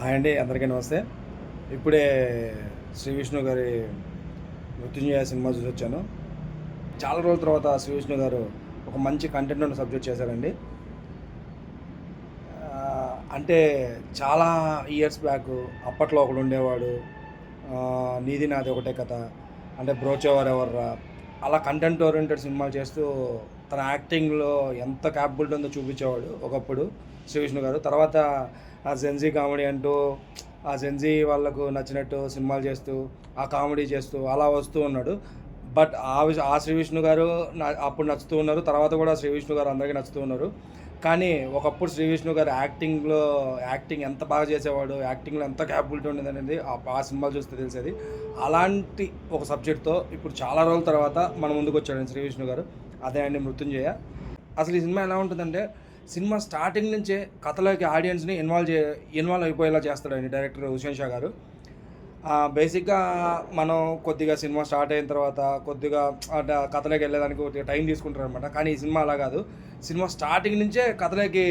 Hi అండి, అందరికీ నమస్తే. ఇప్పుడే శ్రీ విష్ణు గారి మృత్యుంజయ సినిమా చూసి వచ్చాను. చాలా రోజుల తర్వాత శ్రీ విష్ణు గారు ఒక మంచి కంటెంట్ ఉన్న సబ్జెక్ట్ చేశారండి. అంటే చాలా ఇయర్స్ బ్యాక్ అప్పట్లో ఒకడు ఉండేవాడు, నీది నాది ఒకటే కథ, అంటే బ్రోచేవారెవర్రా, అలా కంటెంట్ ఓరియంటెడ్ సినిమాలు చేస్తూ తన యాక్టింగ్లో ఎంత క్యాపబిలిటీ ఉందో చూపించేవాడు ఒకప్పుడు శ్రీ విష్ణు గారు. తర్వాత ఆ జెన్జీ కామెడీ అంటూ ఆ జెన్జీ వాళ్ళకు నచ్చినట్టు సినిమాలు చేస్తూ ఆ కామెడీ చేస్తూ అలా వస్తూ ఉన్నాడు. బట్ ఆ శ్రీ విష్ణు గారు అప్పుడు నచ్చుతూ ఉన్నారు, తర్వాత కూడా శ్రీ విష్ణు గారు అందరికీ నచ్చుతూ ఉన్నారు. కానీ ఒకప్పుడు శ్రీ విష్ణు గారు యాక్టింగ్ ఎంత బాగా చేసేవాడు, యాక్టింగ్లో ఎంత క్యాపబిలిటీ ఉండేది అనేది ఆ సినిమాలు చూస్తే తెలిసేది. అలాంటి ఒక సబ్జెక్ట్తో ఇప్పుడు చాలా రోజుల తర్వాత మన ముందుకు వచ్చాడు శ్రీ విష్ణు గారు. అదే అండి మృత్యుంజయ. అసలు ఈ సినిమా ఎలా ఉంటుందంటే, సినిమా స్టార్టింగ్ నుంచే కథలోకి ఆడియన్స్ని ఇన్వాల్వ్ అయిపోయేలా చేస్తాడండి డైరెక్టర్ హుసేన్ షా గారు. బేసిక్గా మనం కొద్దిగా సినిమా స్టార్ట్ అయిన తర్వాత కొద్దిగా అంటే కథలోకి వెళ్ళేదానికి కొద్దిగా టైం తీసుకుంటారు అనమాట. కానీ ఈ సినిమా అలా కాదు. సినిమా స్టార్టింగ్ నుంచే కథలోకి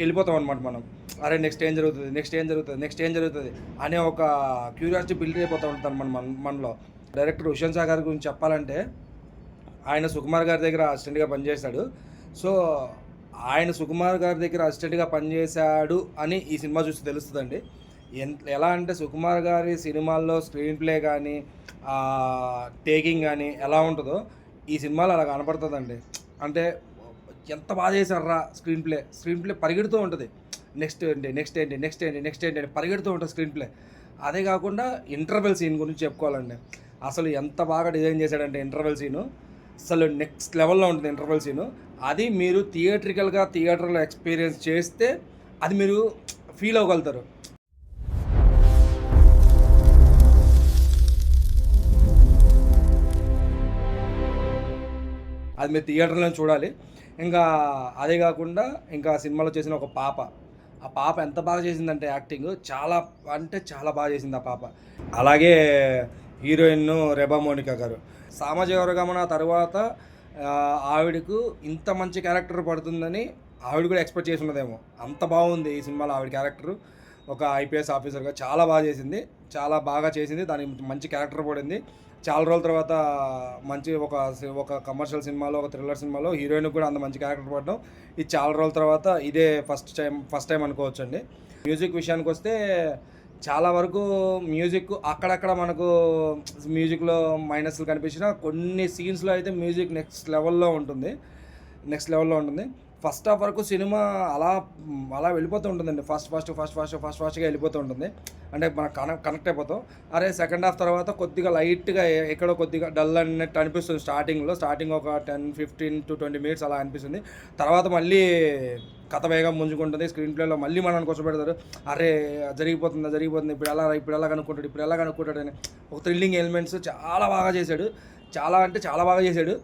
వెళ్ళిపోతాం అనమాట మనం. అరే నెక్స్ట్ ఏం జరుగుతుంది అనే ఒక క్యూరియాసిటీ బిల్డ్ అయిపోతూ ఉంటుంది మనలో. డైరెక్టర్ హుసేన్ షా గారి గురించి చెప్పాలంటే, ఆయన సుకుమార్ గారి దగ్గర అసిస్టెంట్గా పనిచేశాడు. సో ఆయన సుకుమార్ గారి దగ్గర అసిస్టెంట్గా పనిచేశాడు అని ఈ సినిమా చూసి తెలుస్తుందండి. ఎలా అంటే సుకుమార్ గారి సినిమాల్లో స్క్రీన్ ప్లే కానీ టేకింగ్ కానీ ఎలా ఉంటుందో ఈ సినిమాలో అలా కనపడుతుందండి. అంటే ఎంత బాగా చేశారా స్క్రీన్ ప్లే పరిగెడుతూ ఉంటుంది. నెక్స్ట్ ఏంటి అని పరిగెడుతూ ఉంటుంది స్క్రీన్ ప్లే. అదే కాకుండా ఇంటర్వెల్ సీన్ గురించి చెప్పుకోవాలండి. అసలు ఎంత బాగా డిజైన్ చేశాడంటే ఇంటర్వెల్ సీను అసలు నెక్స్ట్ లెవెల్లో ఉంటుంది ఇంటర్వెల్ సీను. అది మీరు థియేటర్లో ఎక్స్పీరియన్స్ చేస్తే అది మీరు ఫీల్ అవ్వగలుగుతారు. అది మీరు థియేటర్లో చూడాలి. ఇంకా అదే కాకుండా ఇంకా సినిమాలో చేసిన ఒక పాప, ఆ పాప ఎంత బాగా చేసిందంటే యాక్టింగ్ చాలా అంటే చాలా బాగా చేసింది ఆ పాప. అలాగే హీరోయిన్ రెబా మోనికా గారు. సామాజిక వర్గమన తర్వాత ఆవిడకు ఇంత మంచి క్యారెక్టర్ పడుతుందని ఆవిడ కూడా ఎక్స్పెక్ట్ చేసి ఉన్నదేమో. అంత బాగుంది ఈ సినిమాలో ఆవిడ క్యారెక్టర్. ఒక ఐపీఎస్ ఆఫీసర్గా చాలా బాగా చేసింది. దానికి మంచి క్యారెక్టర్ పడింది. చాలా రోజుల తర్వాత మంచి ఒక కమర్షియల్ సినిమాలో, ఒక థ్రిల్లర్ సినిమాలో హీరోయిన్కి కూడా అంత మంచి క్యారెక్టర్ పడడం ఇది చాలా రోజుల తర్వాత ఇదే ఫస్ట్ టైం అనుకోవచ్చండి. మ్యూజిక్ విషయానికి వస్తే చాలా వరకు మ్యూజిక్ అక్కడక్కడ మనకు మ్యూజిక్లో మైనస్లు కనిపించిన కొన్ని సీన్స్లో అయితే మ్యూజిక్ నెక్స్ట్ లెవెల్లో ఉంటుంది. ఫస్ట్ హాఫ్ వరకు సినిమా అలా వెళ్ళిపోతూ ఉంటుందండి. ఫాస్ట్గా వెళ్ళిపోతూ ఉంటుంది. అంటే మనం కనెక్ట్ అయిపోతాం. అరే సెకండ్ హాఫ్ తర్వాత కొద్దిగా లైట్గా ఎక్కడో కొద్దిగా డల్ అన్నట్టు అనిపిస్తుంది. స్టార్టింగ్ ఒక 10-15 to 20 minutes అలా అనిపిస్తుంది. తర్వాత మళ్ళీ కథ వేగం ముంచుకుంటుంది. స్క్రీన్ ప్లేలో మళ్ళీ మనల్ని కూర్చోబెడతారు. అరే జరిగిపోతుంది ఇప్పుడు ఎలా కనుక్కుంటాడు అని ఒక థ్రిల్లింగ్ ఎలిమెంట్స్ చాలా బాగా చేశాడు. చాలా బాగా చేశాడు.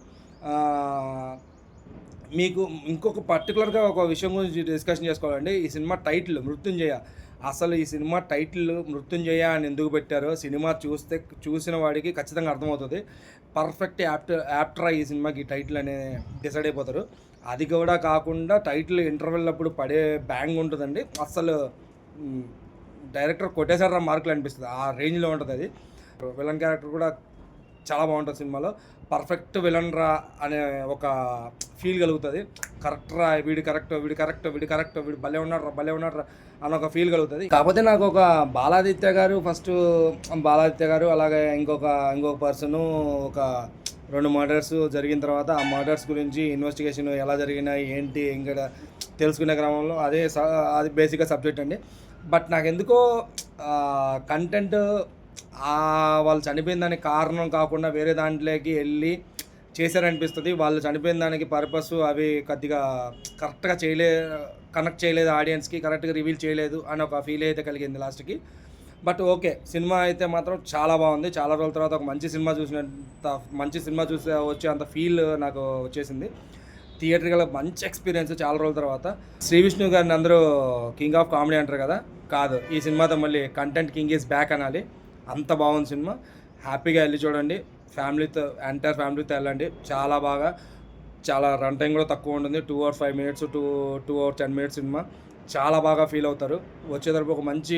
మీకు ఇంకొక పర్టికులర్గా ఒక విషయం గురించి డిస్కషన్ చేసుకోవాలండి. ఈ సినిమా టైటిల్ మృత్యుంజయ. అసలు ఈ సినిమా టైటిల్ మృత్యుంజయ అని ఎందుకు పెట్టారో సినిమా చూసిన వాడికి ఖచ్చితంగా అర్థమవుతుంది. పర్ఫెక్ట్ యాప్టర్ ఈ సినిమాకి టైటిల్ అనే డిసైడ్ అయిపోతారు. అది కూడా కాకుండా టైటిల్ ఇంటర్వెల్ అప్పుడు పడే బ్యాంగ్ ఉంటుందండి. అసలు డైరెక్టర్ కొట్టేశారా మార్కులు అనిపిస్తుంది. ఆ రేంజ్లో ఉంటుంది అది. విలన్ క్యారెక్టర్ కూడా చాలా బాగుంటుంది సినిమాలో. పర్ఫెక్ట్ విలన్ రా అనే ఒక ఫీల్ కలుగుతుంది. వీడు భలే ఉన్నాడు రా అని ఒక ఫీల్ కలుగుతుంది. కాకపోతే నాకు ఒక బాలాదిత్య గారు అలాగే ఇంకొక పర్సను ఒక 2 మర్డర్స్ జరిగిన తర్వాత ఆ మర్డర్స్ గురించి ఇన్వెస్టిగేషన్ ఎలా జరిగినాయి ఏంటి ఇంకా తెలుసుకునే క్రమంలో అది బేసిక్గా సబ్జెక్ట్ అండి. బట్ నాకెందుకో కంటెంట్ వాళ్ళు చనిపోయిన దానికి కారణం కాకుండా వేరే దాంట్లోకి వెళ్ళి చేశారనిపిస్తుంది. వాళ్ళు చనిపోయిన దానికి పర్పస్ అవి కొద్దిగా కరెక్ట్గా కనెక్ట్ చేయలేదు, ఆడియన్స్కి కరెక్ట్గా రివీల్ చేయలేదు అని ఒక ఫీల్ అయితే కలిగింది లాస్ట్కి. బట్ ఓకే, సినిమా అయితే మాత్రం చాలా బాగుంది. చాలా రోజుల తర్వాత ఒక మంచి సినిమా చూసే వచ్చే అంత ఫీల్ నాకు వచ్చేసింది. థియేటర్లో మంచి ఎక్స్పీరియన్స్ చాలా రోజుల తర్వాత. శ్రీ విష్ణు గారిని అందరూ కింగ్ ఆఫ్ కామెడీ అంటారు కదా, కాదు, ఈ సినిమాతో మళ్ళీ కంటెంట్ కింగ్ ఈజ్ బ్యాక్ అనాలి. అంత బాగుంది సినిమా. హ్యాపీగా వెళ్ళి చూడండి. ఎంటైర్ ఫ్యామిలీతో వెళ్ళండి. చాలా రన్ టైం కూడా తక్కువ ఉంటుంది. 2 hours 5 minutes to 2 hours 10 minutes cinema. చాలా బాగా ఫీల్ అవుతారు. వచ్చేటప్పుడు ఒక మంచి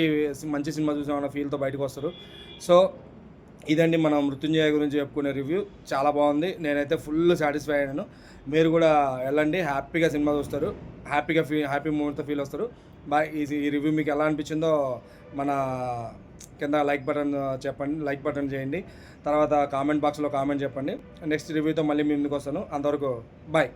మంచి సినిమా చూసామన్న ఫీల్‌తో బయటకు వస్తారు. సో, ఇదండి మనం 'మృత్యుంజయ' గురించి చెప్పుకునే రివ్యూ. చాలా బాగుంది. నేనైతే ఫుల్ సాటిస్ఫై అయ్యాను. మీరు కూడా ఎళ్ళండి. హ్యాపీగా సినిమా చూస్తారు. హ్యాపీ మూమెంట్‌తో ఫీల్ వస్తారు. బాయ్. ఈ రివ్యూ మీకు ఎలా అనిపించిందో మన కింద లైక్ బటన్ చెప్పండి. లైక్ బటన్ చేయండి. తర్వాత కామెంట్ బాక్స్‌లో కామెంట్ చెప్పండి. నెక్స్ట్ రివ్యూతో మళ్ళీ మీ ముందుకు వస్తాను. అంతవరకు బాయ్.